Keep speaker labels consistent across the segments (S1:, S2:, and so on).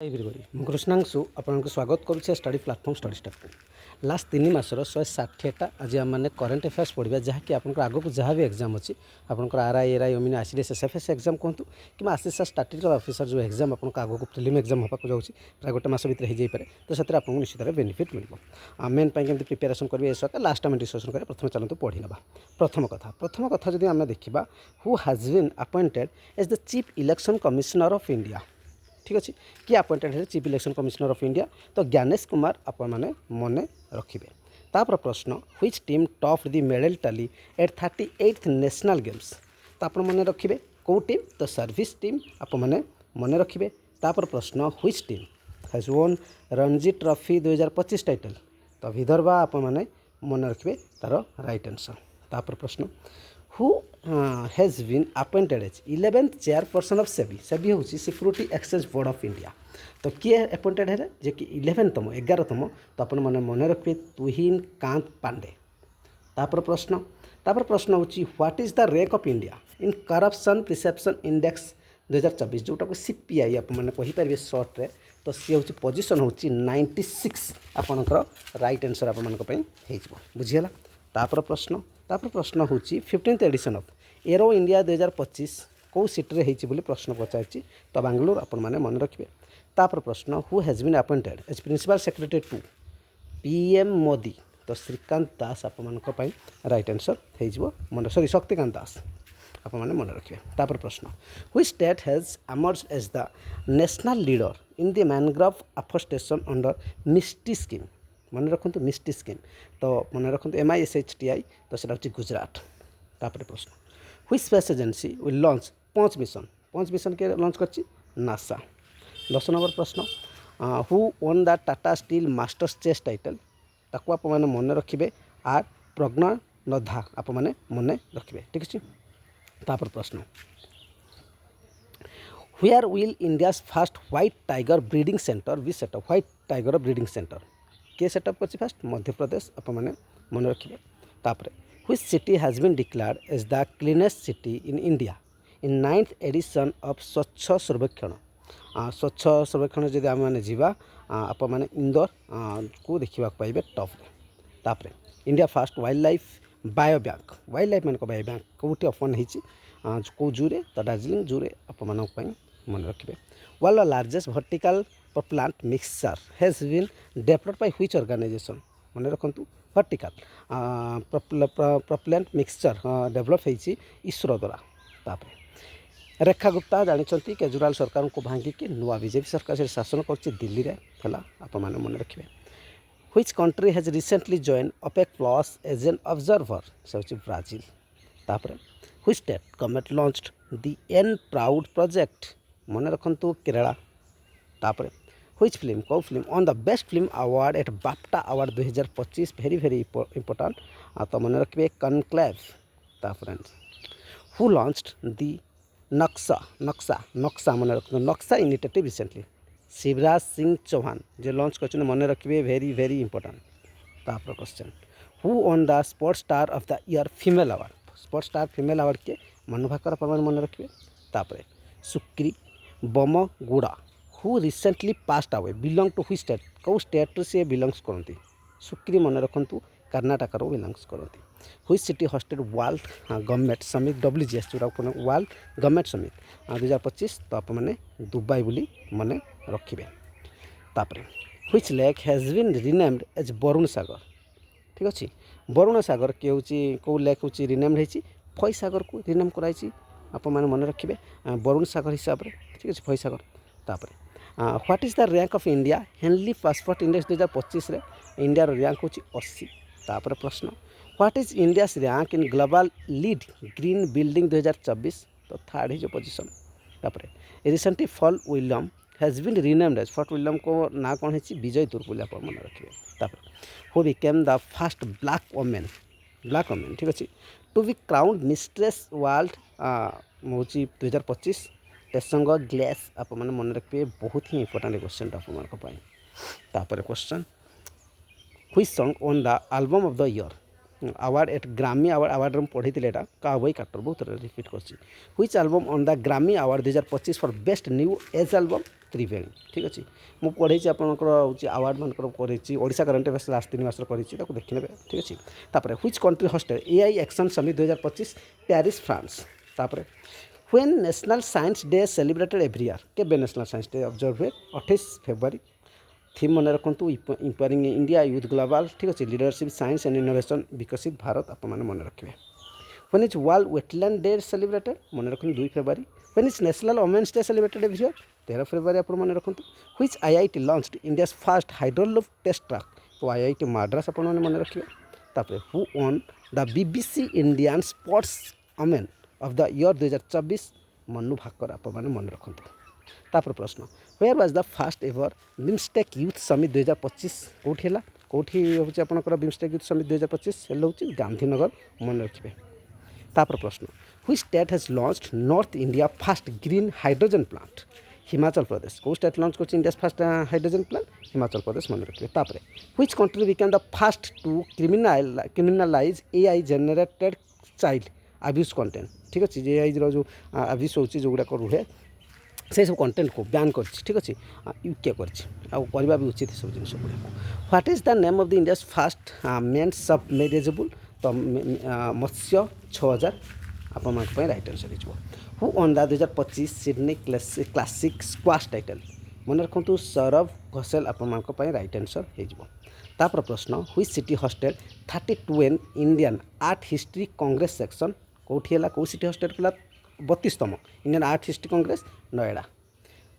S1: Everybody मु कृष्णांशु आपको स्वागत करुचे स्टडी प्लाटफॉर्म स्टडीस्टार्ट को लास्ट 3 मासर 160टा आज आम मैंने करेन्ट अफेयर्स पढ़ा जहाँकि आप आगक जहाँ भी एग्जाम अच्छी आपंकर आरआई एरआई ओमिन आसीडीएस एसएफएस एग्जाम कहतु कि आसीसा स्टाटिस्टिकल ऑफिसर जो एग्जाम आपको आगक प्रिलिम एग्जाम होगा जाऊँगी प्राय गोटे मास भितर हो जापे तो से आपको निश्चित बेनिफिट मिल मेन केमी प्रिपेरेसन करेंगे ये लास्ट आम डिस्कसन करें प्रथम चलते पढ़ी ना प्रथम कथा जब आम देखा who has been appointed as the chief election commissioner of India ठीक अच्छे किए अपॉइंटेड है chief election commissioner of India तो ज्ञानेश कुमार आपण मैंने मन रखिए तापर प्रश्न which team top the medal tally at 38th national games तो आप मन रखिए कौ टीम तो सर्विस टीम आप मैंने मन रखिए तापर प्रश्न व्हिच टीम हैज वोन रणजी ट्रॉफी 2025 टाइटल तो विदर्भा आप मैंने मन रखिए तार राइट आंसर तापर प्रश्न who has been appointed as 11th chairperson of SEBI हूँ security exchange board of India तो किए अपॉइंटेड है जे कि 11तम 11तम तो आप मन रखिए तुहिन कांत पांडे तापर प्रश्न हूँ what is the rank of India in corruption perception index 2024 जोटा को सीपीआई आप कहींपारे सर्ट्रे तो सी हूँ पोजिशन हूँ 96 आपणकर राइट आंसर आप बुझीगला तापर प्रश्न हूँ 15th addition of arrow India 2025 कौ सिटी होती बोली प्रश्न पचार तो बांग्लोर आपण मैंने मन रखिए तापर प्रश्न who has been appointed as principal secretary to PM Modi तो श्रीकांत दास आप राइट आंसर हो मन सॉरी शक्तिकांत दास आप मन रखिए तापर प्रश्न which state has emerge as the national leader in the mangrove afforestation under MISHTI scheme मन रखु मिस्टी स्कीम तो मन रखु MISHTI तो सेटा हूँ गुजरात तापर प्रश्न which space agency will launch 5 mission के लॉन्च कर नासा 10 नंबर प्रश्न who won the Tata Steel Masters chess title ताकू आप मन रखिए आर प्रज्ञा नधा आप मन रखिए ठीक अच्छे तापर प्रश्न where will India's first white tiger breeding centre be set up white tiger breeding centre किए सेटअप कर फास्ट मध्य प्रदेश आप मन रखिए तापर which city has been declared as the cleanest city in India in 9th edition of Swachh Survekshan स्वच्छ सर्वेक्षण जब आम मैंने जावा आप मैंने इंदौर को देखा पाइबे टॉप तापर India first wildlife bio bank wildlife मानक बायो बैंक कौटी ओपन हो कौ जूरे तो दार्जिलिंग जूरे आप मन रखिए world largest vertical plant mixture has been developed by which organisation मन रखु वर्टिकल प्लांट मिक्सचर डेवलप होती इसरो द्वारा तापर रेखा गुप्ता जानते केजरीवाल सरकार को भांगिकी नुआ बीजेपी सरकार से शासन कर दिल्ली में है आप मन रखिए which country has recently join OPEC plus as an observer से हूँ ब्राजिल तापर which state government launched the en proud project मन रखु केरला तापर व्हिच फिल्म कौ film won the best film award at BAFTA award 2025 very important तो मन रखिए कनक्लेव तापर हु लॉन्च्ड द नक्शा मन रखु नक्शा इनिशिएटिव रिसेंटली शिवराज सिंह चौहान जो लॉन्च कर मन रखिए वेरी इंपोर्टेंट तापर question who won the sports star of the year female award sports star female award के मनु भाकर आप मन रखिए तापर Sukri Bommagoudra who recently passed away belong to which state कौ स्टेट टू सी बिलोंग्स करती सुक्री मन रखु कर्नाटक बिलोंग्स करती which city hosted world government summit WGS जो वर्ल्ड गवर्नमेंट समिट 2025 तो आप मैंने दुबई बोली मन रखिए तापर which lake has been renamed as Varun Sagar ठीक अच्छे वरुण सागर किए हूँ कौ लेक हूँ रिनेम्ड होती फई सागर को रिनेम कराई आप मन रखिए वरुण सागर हिसाब से ठीक अच्छे फई सागर तापर what is the rank of India Henley passport index 2025 India rank हूँ 80 तापर प्रश्न what is India's rank in global lead green building 2024 तो थर्ड जो पोजिशन तापर recently fort William has been renamed as fort William को ना कौन है विजय दुर्ग आप मन रखिए तापर who became the first black women ठीक अच्छे to be crown mistress world हूँ 2025 तेसंग ग्लेस आप मन रखिए बहुत ही इंपोर्टेंट क्वेश्चन आप तापर question which song won the album of the year award at Grammy award rum पढ़ी एटा काउबॉय कार्टर बहुत रिपीट करछि which album won the Grammy award 2025 for best new age album Triveni ठीक अछि मु पढ़ै छी आपनकर होछि अवार्ड मानकर पढ़ै छी ओडिशा करंट अफेयर्स लास्ट 3 मास करै छी ताको देखि नेबे ठीक अछि तापर which country hosted AI action summit 2025 Paris France तापर when national science day celebrated every year केबे नेशनल साइंस डे ऑब्जर्व हुए 28 फेब्रुआरी थीम मन रखु इंपायरिंग इंडिया यूथ ग्लोबल ठीक अच्छे लीडरशिप साइंस एंड इनोवेशन विकसित भारत आप मन रखिए when is world wetland day celebrated मन रखु 2 February when is national women's day celebrated every year 13 February आप मन रखु which IIT launched India's first hydroloop test track तो आईआईटी मद्रास आप मन रखिए तापर who won the BBC Indian sports women of the year 2024 Manu Bhaker आप मन रखु तापर प्रश्न where was the first ever BIMSTEC youth summit 2025 कौटी है कौटी हूँ आपंकर बिमस्टेक यूथ समिट 2025 हूँ गांधीनगर मन रखिए तापर प्रश्न which state has launched north India first green hydrogen plant Himachal Pradesh कौ स्टेट लॉन्च कर India first hydrogen plant Himachal Pradesh मन रखिए तापर which country became the first to criminalise AI generated child abuse content ठीक अच्छे एआई जो अब्यूज होची जो गुड़ाक रुहे से सब कंटेंट को बैन कर ठीक अच्छे यूके करवा भी उचित सब जिन गुड़ा what is the name of the India's first man submersible तो मत्स्य 6000 आपण राइट आंसर हो who won the 2025 Sydney classic squash title मन रखु सौरभ घोषाल आपण राइट आंसर हो प्रश्न which city hosted 32 Indian art history congress section कौटी है कौ सिटी हॉस्टेल कला 32तम Indian art history congress Noida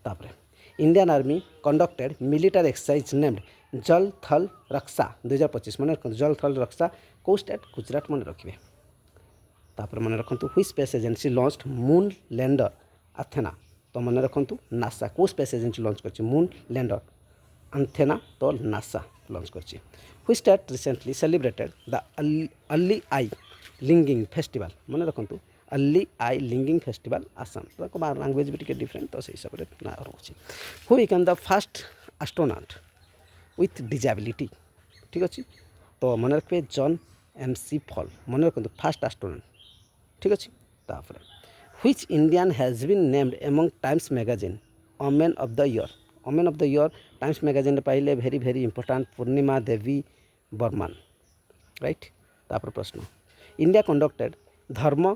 S1: तापर Indian army conducted military exercise named Jal Thal रक्षा 2025 मन रखु जल थल रक्षा कौ स्टेट गुजरात मन रखिए तापर मन रखु which space agency launched moon lander Athena तो मन रखु नासा कौ स्पेस एजेंसी लॉन्च कर मून लैंडर अथेना तो नासा लॉन्च कर which state recently celebrated the अल्ली आई लिंगिंग फेस्टिवल मन रखु अल्ली आई लिंगिंग फेस्टिवल आसाम तो लैंग्वेज भी टी डिफरेंट तो से हिसाब से ना रोचे who became the first astronaut with disability ठीक अच्छे तो मन रखिए जॉन एमसी फॉल मन रखु फर्स्ट एस्ट्रोनॉट ठीक अच्छे तापर which Indian has been named among Times magazine women of the year Times magazine पाइले very very important Purnima Devi Barman right तापर प्रश्न India conducted Dharma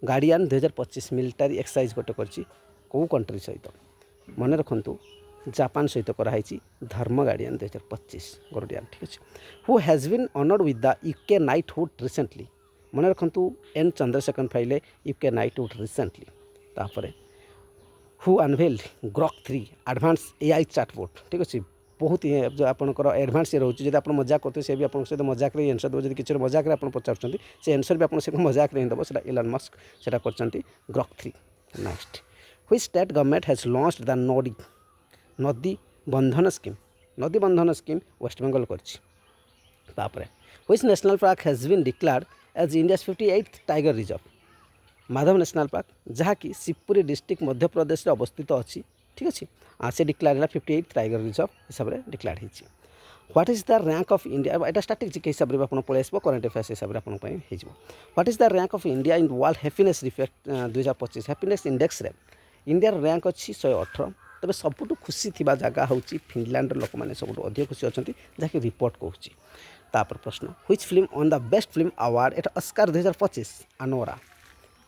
S1: guardian 2025 military exercise गोटे कर कौ कंट्री सहित मन रखु जापान सहित कराई धर्म गार्डियन 2025 गार्डियन ठीक अच्छे who has been honoured with the UK knighthood recently मन रखु एन चंद्रशेखर फाइले यूके नाइटहुड रिसेंटली तापर who unveiled Grok 3 advance AI chatbot ठीक अच्छे बहुत जो आपंकर एडभांस रोचे जब आप मजाक करते से भी आप सहित मजाक एनसर देव किसी मजाक आप पचार से एनसर भी आप मजाक देव से इलन मस्क से कर Grok 3 next which state government has launched the Nadi Bandhan scheme West Bengal कर which national park has been declared as India's 58th tiger reserve Madhav national park जहाँकि शिवपुरी डिस्ट्रिक्ट मध्य प्रदेश में अवस्थित अच्छी ठीक अच्छे से डिक्लेयर है 58th टाइगर रिजर्व हिसाब से डिक्लेयर होती what is the rank of India यहाँ स्टैटिस्टिक हिसाब से आप पलि आसो करेन्ट अफेयर्स हिसाब से आपको what is the rank of India in world happiness report 2025 happiness index रे इंडिया रैंक अच्छी 118 तबे सबुठ खुशी थी जगह हूँ फिनलैंड लोक मैंने सब अधिक खुशी अच्छा जहाँकि रिपोर्ट कहूँ तापर प्रश्न which film won the best film award at Oscar 2025 Anora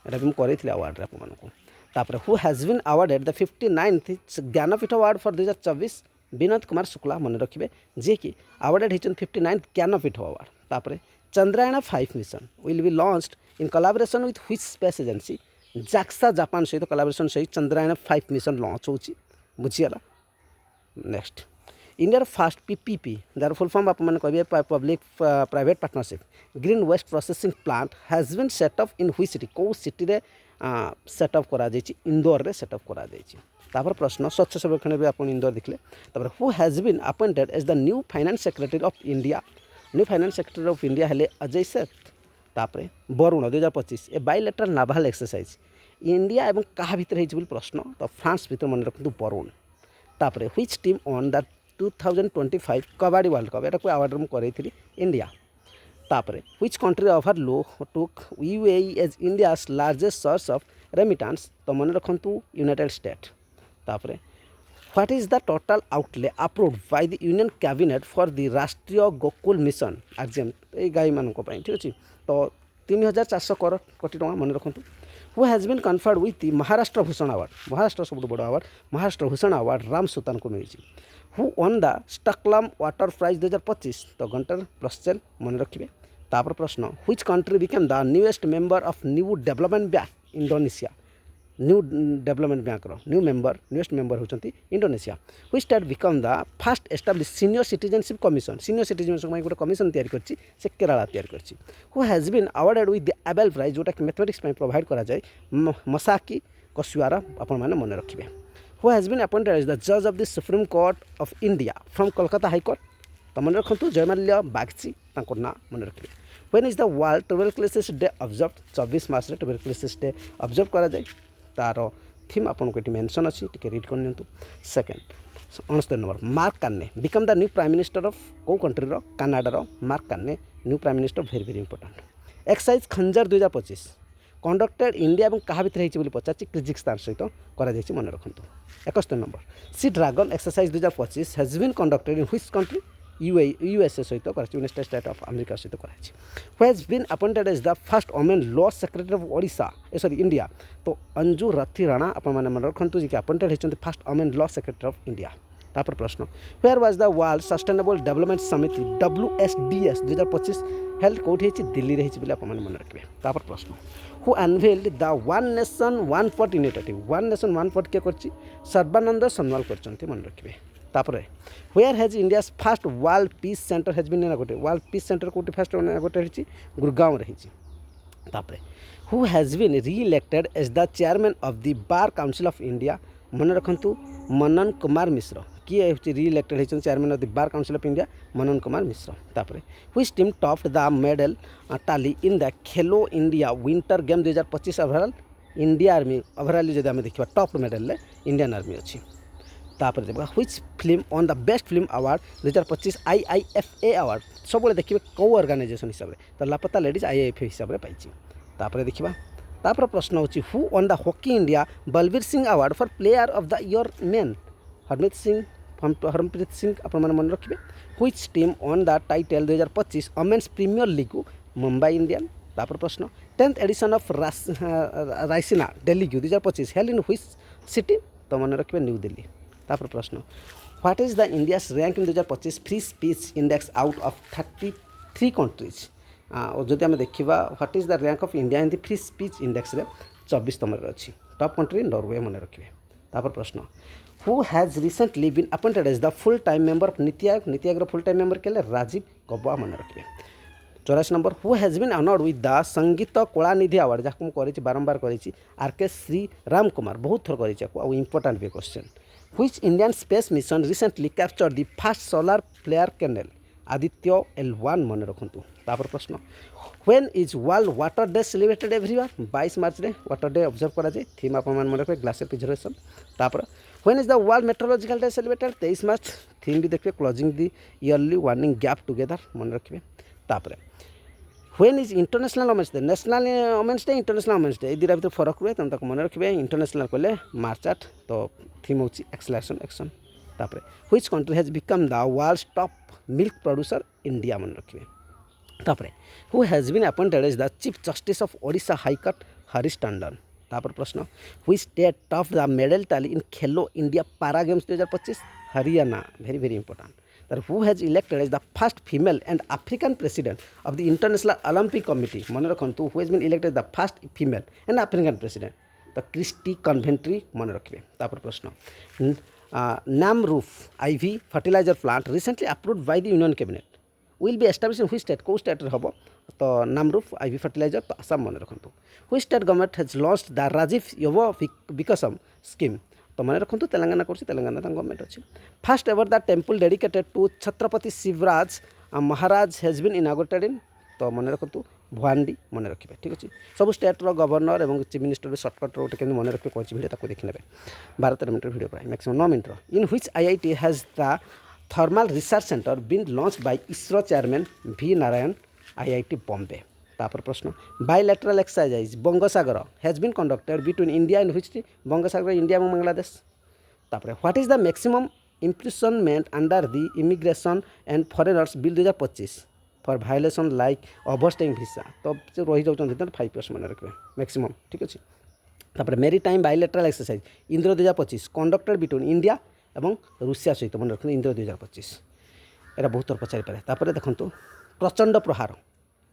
S1: यहाँ भी मुझे अवार्ड आपको तापर who has been awarded the 59th Jnanpith award for 2024 Vinod Kumar Shukla मन रखिए जी कि अवार्डेड होती 59th ज्ञानपीठ अवार्ड तापर Chandrayaan 5 mission will be launched in collaboration with which space agency JAXA Japan सहित कोलैबोरेशन सहित चंद्रायन 5 मिशन लॉन्च होची बुझीगला नेक्स्ट इंडिया फर्स्ट पीपीपी जार फुल फॉर्म आप कहे public private partnership green waste processing plant has been set up in which city कौ city रे set up करा इंदौर रे सेटअप करा तापर प्रश्न स्वच्छ सर्वेक्षण भी आप इंदौर देखले तापर who has been appointed as the new finance secretary of India of India हेले अजय सेठ तापर Varun 2025 a bilateral naval exercise India एवं क्या भितर होती प्रश्न तो फ्रांस भितर मन रखु वरुण तापर which team on the 2025 kabaddi world cup यहाँ कोई अवार्ड मुझे इंडिया तापर व्हिच कंट्री ओवर लो took UAE as India's largest source of remittance तो मन रखु यूनाइटेड स्टेट तापर what is the total outlay approved by the union cabinet for the Rashtriya Gokul mission RJM ये गाई मान ठीक अच्छे तो 3400 कोटी टका मन रखु who has been conferred with the Maharashtra Bhushan award Maharashtra सब बड़ अवार्ड महाराष्ट्र भूषण अवार्ड राम सुतान को मिली who won the Stockholm water prize 2025 तो घंटर प्रसेल मन रखिए तापर प्रश्न which country became the newest member of new development bank Indonesia new development bank newest member होती Indonesia which state become the first establish senior citizenship commission senior citizenship गोटे commission तैयारी करछि से केरला तैयारी करछि who has been awarded with the Abel prize जोटा कि mathematics provide करा जाए मसाकी कशुआरा आपण मैंने मन रखिए who has been appointed as the जज of the supreme court of India from Kolkata high court तो मन रखु जयमाल्या बागची ना मन रखिए when is the world tuberculosis day observe 24 March रे ट्यूबरक्लोसिस डे ऑब्जर्व करा जाए तार थीम आपको ये मेंशन अच्छी टी रीड कर second 69 number mark Carney become the new prime minister of कौ कंट्री कनाडार Mark Carney new prime minister very very important exercise Khanjar 2025 conducted India और क्या भितर होती पचार किर्गिस्तान सहित कर मन रखु 71 number sea dragon exercise 2025 has been conducted in which country USA सहित यूनाइटेड स्टेट ऑफ अमेरिका सहित कराई who has been appointed as the first women law secretary of Odisha sorry India तो अंजू रथी राणा अपन मैंने मन रखु जी अपॉइंटेड होती first women law secretary of India तापर प्रश्न where was the world sustainable development summit WSDS 2025 held कौटी होती दिल्ली रही मन रखिए तापर प्रश्न who unveiled the one nation one vote initiative one nation one vote किए कर सर्बानंद सोनोवाल कर मन रखिए तापर where has India first world peace centre has been गोटे वर्ल्ड पीस सेंटर कौटी फर्स्ट गोटे रही गुड़गांव रही तापर who has been re elected as the chairman of the bar council of India मन रखु मनन कुमार मिश्र किए हूँ री इलेक्टेड होती chairman of the bar council of India Manan Kumar Mishra तापर which team topped the medal tally in the Khelo India winter game 2025 overall India army overall जब आम देखा top medal Indian army अच्छी तापर देखा which film won the best film award 2025 IIFA award सब देखिए कौ ऑर्गेनाइजेशन हिसाब से तो लापता लेडीज IIFA हिसाब से पाई तापर देखा तापर प्रश्न होची who won the hockey India Balbir Singh award for player of the year men Harmanpreet Singh अपन मन रखिए which team on the title 2025 women's premier league Mumbai Indian तापर प्रश्न 10th edition of Raisina Delhi 2025 held in which city तो मन रखिए न्यू दिल्ली तापर प्रश्न what is the India's rank in 2025 free speech index out of 33 countries और जब आम देखा what is the rank of India in the free speech index 24 number अच्छी टॉप कंट्री नॉर्वे मन रखिए तापर प्रश्न who has recently been appointed as the full time member of NITI Aayog full time member के राजीव गौबा मन रखिए 84 number who has been honoured with the Sangeet Kalanidhi award जहाँ मुझे बारंबार करी RK श्री राम कुमार बहुत थर कर इंपोर्टाट भी question which Indian space mission recently captured the first solar flare candle Aditya L1 मन रखु तापर प्रश्न when is world water day celebrated everyone 22 March रे वाटर डे ऑब्जर्व करा जाए थीम आप मन रखिए ग्लासियर प्रिजर्वेशन तापर when is the world meteorological day celebrated 23 March theme भी देखिए closing the early warning gap together मन रखिए तापर when is international women's day national women's day international women's day दुटा भर फरक हुए तुम तक मन रखिए इंटरनेशनल कहले मार्च 8 तो थीम हूँ एक्सेलरेशन एक्शन तापर which country has become the world's top milk producer India मन रखिए तापर who has been appointed as the chief justice of Odisha high court Harish Tandon तापर प्रश्न which state top the medal tally in Khelo India para games 2025 Haryana very very important तर who has elected as the first female and African president of the international Olympic committee मन रखु who has been elected the first female and African president the Kirsty Coventry मन रखिए तापर प्रश्न Namrup IV fertilizer plant recently approved by the union cabinet will be establish in which state कौ state हम तो Namrup IV fertilizer तो आसाम मन रखु which state government has launched the Rajiv Yuva Vikasam scheme तो मन रखु तेलंगाना कर तेलंगाना गवर्नमेंट अच्छी first ever the temple dedicated to Chhatrapati Shivraj Maharaj has been inaugurated in तो मन रखु भुआंडी मन रखिए ठीक अच्छे सब स्टेट्र गवर्नर और चीफ मिनिस्टर सर्टकट रोटे के मन रखिए कौन भिडियो देखी ने 12-13 मिनट भिडियो प्राय मैक्सिमम 9 मिनट in which IIT has the thermal research center been launch by ISRO chairman V Narayan IIT Bombay. तापर प्रश्न bilateral exercise Bongosagar has been conducted between India and which Bongosagar India और बांग्लादेश। तापर what is the maximum imprisonment under the immigration and foreigners bill 2025 for violation like overstaying visa. तो रही जाऊँ 5 years मन रखिए maximum. ठीक अच्छे। तापर maritime bilateral exercise Indra 2025 conducted between India और रूसिया सहित मन रखते इंद्र 2025। एटा बहुत थर पचारि पारे। तापर देखंतु Prachand Prahar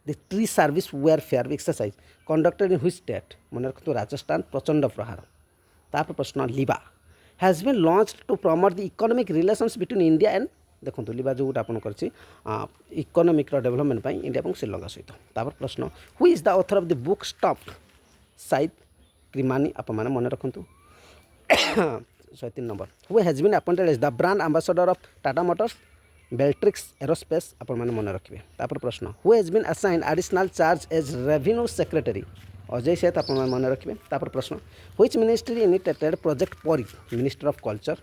S1: the tri service warfare exercise conducted in which state मन रखते राजस्थान प्रचंड प्रहार। तापर प्रश्न लिबा has been launched to promote the economic relations between India and देखो लिबा जो गोटे आपन करछि इकोनॉमिक डेवलपमेंट पाई इंडिया और श्रीलंका सहित। तापर प्रश्न who is the author of the book stumped Syed Kirmani आप मैंने मन रखु 103 number. Who has been appointed as the brand ambassador of Tata motors Beltrix aerospace आप मैंने मन रखिए। तापर प्रश्न who has been assign additional charge as revenue secretary Ajay Seth आप मन रखिए। तापर प्रश्न which ministry initiated project Pari minister of culture.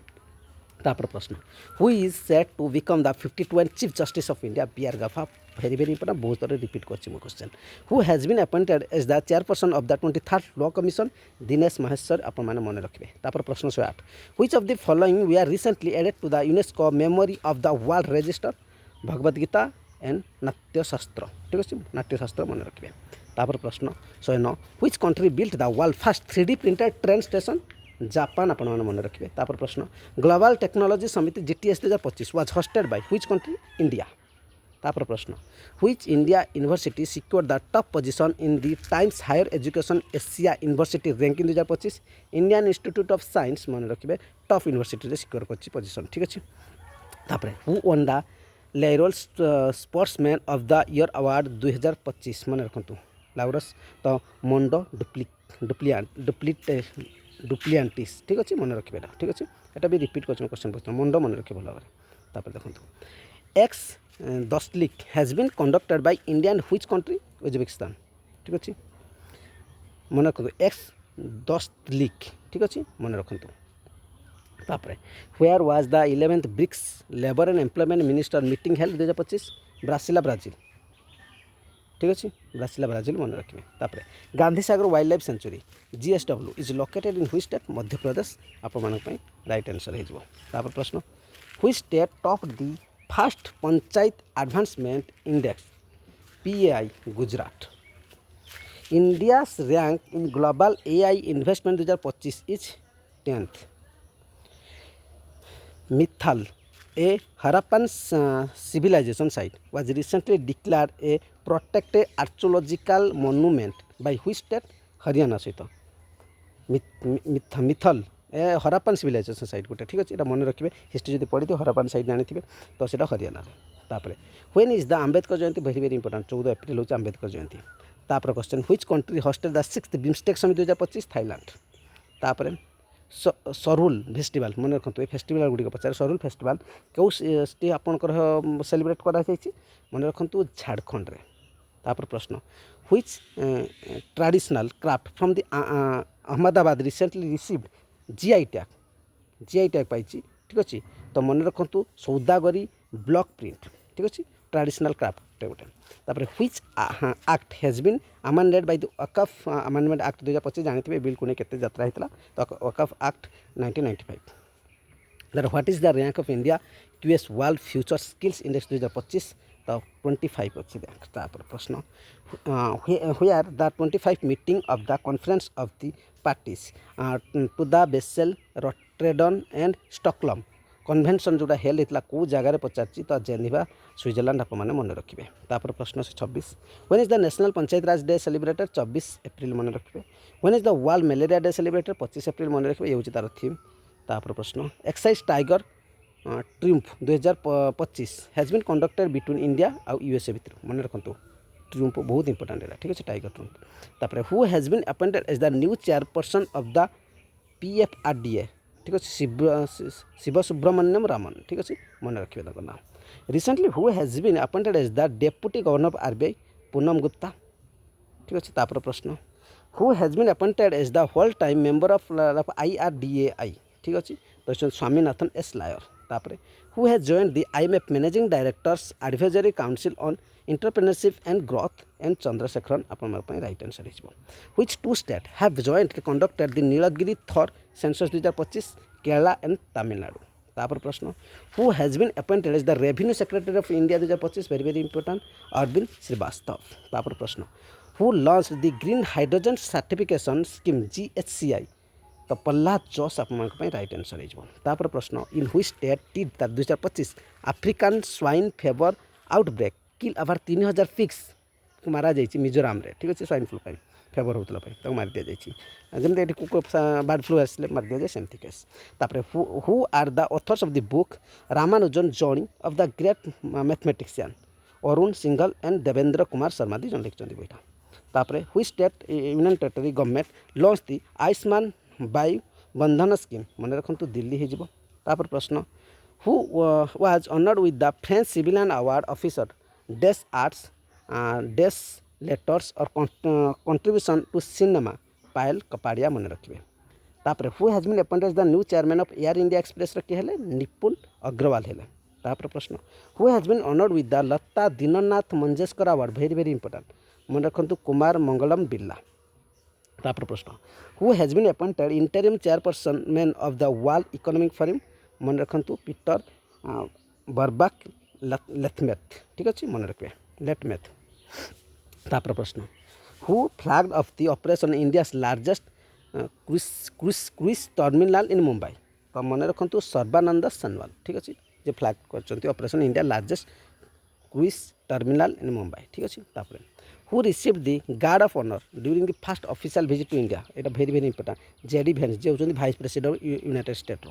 S1: तापर प्रश्न who is set to become the 52nd chief justice of India B R Gavai. Very important बहुत थोड़े repeat कर question. Who has been appointed as the chairperson of the 23rd law commission Dinesh Maheshwar आप मैंने मन रखिए। तापर प्रश्न 108 which of the following were recently added to the UNESCO memory of the world register Bhagavad Gita and Natyashastra. ठीक अच्छे नाट्यशास्त्र मन रखिए। तापर प्रश्न 109 which country built the world first 3D printed train station Japan आप मन रखिए। तापर प्रश्न global technology summit GTS 2025 was hosted by which country India. तापर प्रश्न which India university secure the top position in the Times higher education Asia university ranking 2025 Indian institute of science मन रखिए top university secure कर position. ठीक अच्छे। तापर who won the Laureus sportsman of the year award 2025 मन रखु लाउरस तो Mondo डुप्लियांटिस। ठीक अच्छे मन रखिए। ठीक अच्छे एटा भी रिपीट कर क्वेश्चन पूछते मोंडो मन रखिए भल भाव। तापर देखो ex Dustlik has been conducted by India and which country Uzbekistan. ठीक अच्छे मन रखु एक्स दस्तलिक। ठीक अच्छे मन रखु। तापर where was the 11th BRICS labour and employment minister meeting held 2025 Brasilia Brazil. ठीक अच्छे ब्रासिला ब्राजिल मन रखिए। तापर Gandhi Sagar wild life sanctuary GSW is located in which state Madhya Pradesh आप राइट आंसर हो। तापर प्रश्न which state top the first panchayat advancement index PAI Gujarat. India's rank in global AI investment 2025 is 10th। मिथल a Harappan civilization site was recently declared a protected archaeological monument by which state Haryana सहित methyl ए हरापान civilisation site गोटे। ठीक अच्छे ये मन रखिए history जो पढ़ी थी हरापान साइट जानी थे तो सीटा हरियाणा। तापर when is the Ambedkar Jayanti very important 14 April हूँ आम्बेडकर जयंती। तापर question which country hosted the 6th BIMSTEC summit 2025 Thailand. तापर सरुल फेस्टिवल मन रखु ये फेस्टिवल गुड़िक पचार सरुल फेस्टिवल कौ आपंकर सेलिब्रेट कराई मन रखु झारखंड रे। तापर प्रश्न which traditional craft from the Ahmedabad recently received GI tag पाई। ठीक अच्छे तो मन रखु सौदागरी ब्लॉक प्रिंट। ठीक अच्छे ट्रेडिशनल क्राफ्ट गोटे। तापर which act has been amended by the Waqf amendment act 2025 जानते बिल को नहीं केते यात्रा होता तो Waqf act 1995। That what is the rank of India QS world future skills index 2025 तो 25 अच्छी रैंक। तापर प्रश्न where the 25 meeting of the conference of the parties to the Basel Rotterdam and Stockholm convention जोड़ा हेल्ड होता कौ जगार पचार तो Geneva Switzerland आप मन रखिए। तापर प्रश्न 26 when is the national panchayat raj day celebrated 24 April मन रखिए। When is the world malaria day celebrated 25 April मन रखिए ये हूँ तार थीम। तापर प्रश्न exercise tiger triumph 2025 has been conducted between India और USA भितर मन रखु ट्रिम्फ बहुत इंपोर्टेंट है। ठीक है टाइगर ट्रिम्फ। तापर who has been appointed as the new chairperson of the PFRDA। ठीक अच्छे शिव सुब्रमण्यम रामन। ठीक अच्छे मन रखिए नाम। Recently who has been appointed as the deputy governor of RBI Poonam Gupta. ठीक अच्छे तापर प्रश्न who has been appointed as the whole time member of IRDAI। ठीक अच्छे तो स्वामीनाथन S लायर। तापर who has joined the IMF managing directors advisory council on entrepreneurship and growth and Chandrasekaran आपण राइट आंसर हो which two state have jointly conducted the Nilgiri tahr census 2025 Kerala and Tamil Nadu तापर प्रश्न who has been appointed as the revenue secretary of India 2025 very very important Arvind Shrivastava तापर प्रश्न who launch the green hydrogen certification scheme GHCI तो प्रहलाद जोश आप right answer हो प्रश्न in हुई स्टेट टीड 2025 African swine fever outbreak kill over 3000 pigs मारा जाइए मिजोराम रे ठीक अच्छे स्वाइन फ्लू फेवर होता मार दि जाइए जमी बर्ड फ्लू आसले मार दि जाए सेमती केस तापर who are the authors of the book Ramanujan journey of the great mathematician Arun Singhal and Devendra Kumar Sharma दी जन लिखिं बईटा तापर हुई state union territory government launch the Ayushman Vayu Bandhan scheme मन रखु दिल्ली हो प्रश्न who was honoured with the French civilian award officer des arts des lettres और contribution to cinema Payal Kapadia मन रखिए तापर who has been appointed the new chairman of Air India Express किए हेले निपुण अग्रवाल हेले तापर प्रश्न who has been honoured with the Lata Dinanath Mangeshkar award very very important मन रखु कुमार मंगलम बिरला तापर प्रश्न who has been appointed interim chairperson man of the world economic forum मन रखु पीटर बर्बाक लेथमेथ ठीक अच्छे मन रखिए लेटमेथ तापर प्रश्न who flagged off the operation India largest cruise terminal in Mumbai तो मन रखु सर्बानंद सनवाल ठीक अच्छे जे फ्लैग कर operation India largest cruise terminal in Mumbai ठीक अच्छे तापर who received the guard of honour during the first official visit to India ये very very important JD Vance जे होती भाइस प्रेसिडेंट यूनाइटेड स्टेट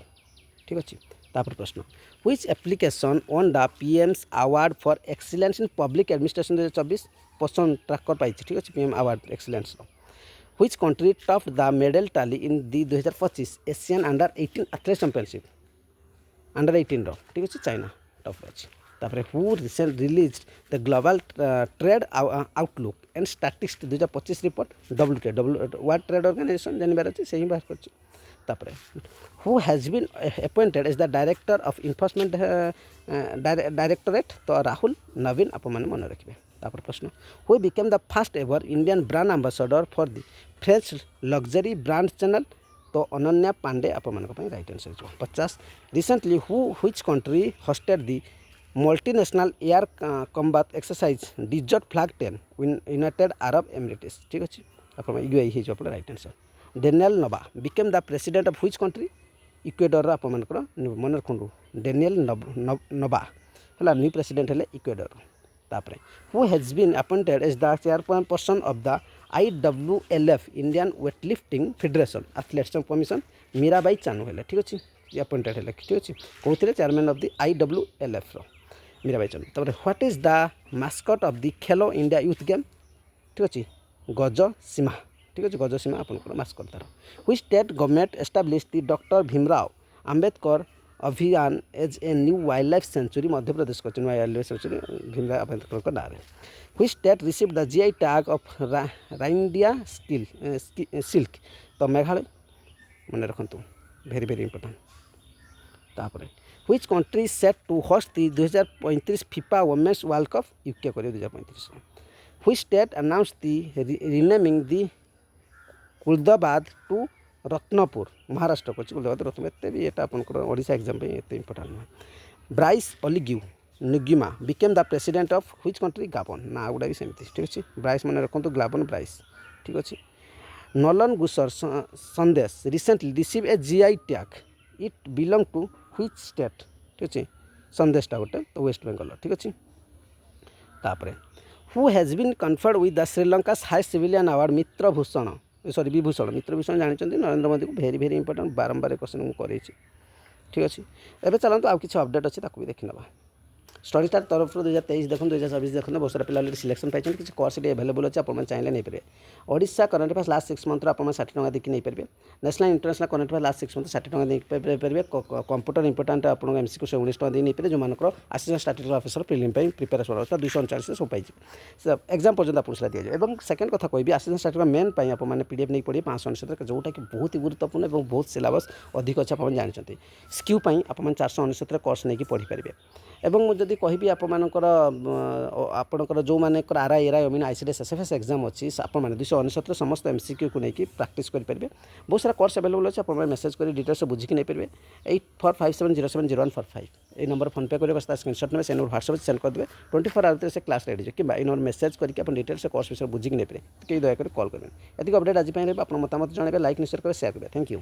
S1: ठीक अच्छे तापर प्रश्न which application on the PM's award for excellence in public administration 2024 पसंद tracker पाई ठीक अच्छे PM award excellence which country top the medal tally in the 2025 Asian under 18 athletics championship under 18 ठीक अच्छे चाइना टॉप अच्छे तापर who recent release the global trade outlook and statistics 2025 report WTO world trade organisation जानवर अच्छे से ही बाहर कर तापर who has been appointed as the director of enforcement directorate तो राहुल नवीन आप मन रखिए तापर प्रश्न who became the first ever Indian brand ambassador for the French luxury brand Chanel तो अनन्या पांडे आप right answer 50 recently who which country hosted the multinational air combat exercise desert flag 10 United Arab Emirates ठीक अच्छे आप UAE हो right answer Daniel Noboa became the president of which country Ecuador आप मन रखु Daniel Noboa है new president हेले Ecuador तापर who has been appointed as the chairperson of the IWLF Indian weightlifting federation athletics commission Mirabai Chanu हेले ठीक अच्छे ये अपॉइंटेड हेले ठीक अच्छे कौन chairman of the IWLF Mirabai Chanu तापर what is the mascot of the Khelo India youth game ठीक अच्छे गज सीमा ठीक अच्छे गज सीमा आप मास्कट तार which state government establish the doctor Bhimrao Ambedkar Abhiyan as a new wild life sanctuary Madhya Pradesh को wild life sanctuary Bhimrao Ambedkar ना which state receive the GI tag of Ryndia silk तो मेघालय मन रखु वेरी वेरी इंपोर्टेंट तापर which country set to host the 2035 FIFA women's world cup UK कर 2035 which state announce the renaming the Khuldabad to Ratnapur Maharashtra को कुर्दाबाद रत्नपुर एत भी यहाँ आपंकर ओडिशा एग्जाम एत इंपोर्टेंट नुह Brice Oligui Nguema became the president of which country Gabon ना गुड़ा भी सेमती ठीक अच्छे ब्राइस मन रखु गाबन ब्राइस ठीक अच्छे Nolen Gur Sandesh recently receive a GI tag it belong to which state ठीक अच्छे संदेशटा गोटे तो वेस्ट बेंगल ठीक अच्छे तापर who has been conferred with the Sri Lanka highest civilian award Mitrabhushan sorry Vibhushan Mitrabhushan जानते नरेंद्र मोदी को वेरी वेरी इंपोर्टेंट बारंबार क्वेश्चन मुझे ठीक अच्छे एवं चलते आउ कि अपडेट अच्छे भी देखी ना स्टडी स्टार्ट तरफ 2023 देखो 2024 देखो बहुत सारा पिला सिलेक्शन पाई किसी कोर्स ये अवेलेबल अच्छे आप चाहिए नहीं पारे। Odisha current affairs last 6 month आप 60 टका देखिए नहीं पारे। National international current affairs last 6 month 60 टका देखिए पारे। कंप्यूटर इंपोर्टाट आप एमसीक्यू 19 टका नहीं पारे। जो मानकर assistant statistical officer prelim prepare हो 239 सब पाई एग्जाम पर्यटन आपको सीधा दिया जाए। सेकेंड कथा कहबी असिस्टेंट स्टैटिस्टिकल मेन आप पीडीएफ नहीं पढ़े 569 जोटा कि बहुत ही गुरुत्वपूर्ण और बहुत सिलेबस अधिक अच्छे आप जानते। स्क्यू आप 469 कोर्स नहीं पढ़ी पारे। एवं जदि कहबी आपणकर जो मैंने आरआई एराई अमीन आईसीडीएस एसएफएस एग्जाम अच्छी आप 269 समस्त एमसीक्यू को लेकिन प्राक्ट करेंगे। बहुत सारा कोर्स अवेलेबल अच्छे आप मेसेज कर डिटेल्स बुझी नहीं पारे। 8457070145 ये नंबर फोन पे कर स्क्रीनशॉट ने से व्हाट्सएप सेंड करदे 24 आवर से क्लास रेडी कि इन मेसेज करके डिटेल्स कोर्स विषय बुझी नहीं पारे कई दयाकोर कॉल करेंगे। ये अपडेट आज आप मतामत जन लाइक शेयर करें शेयर करें। Thank you.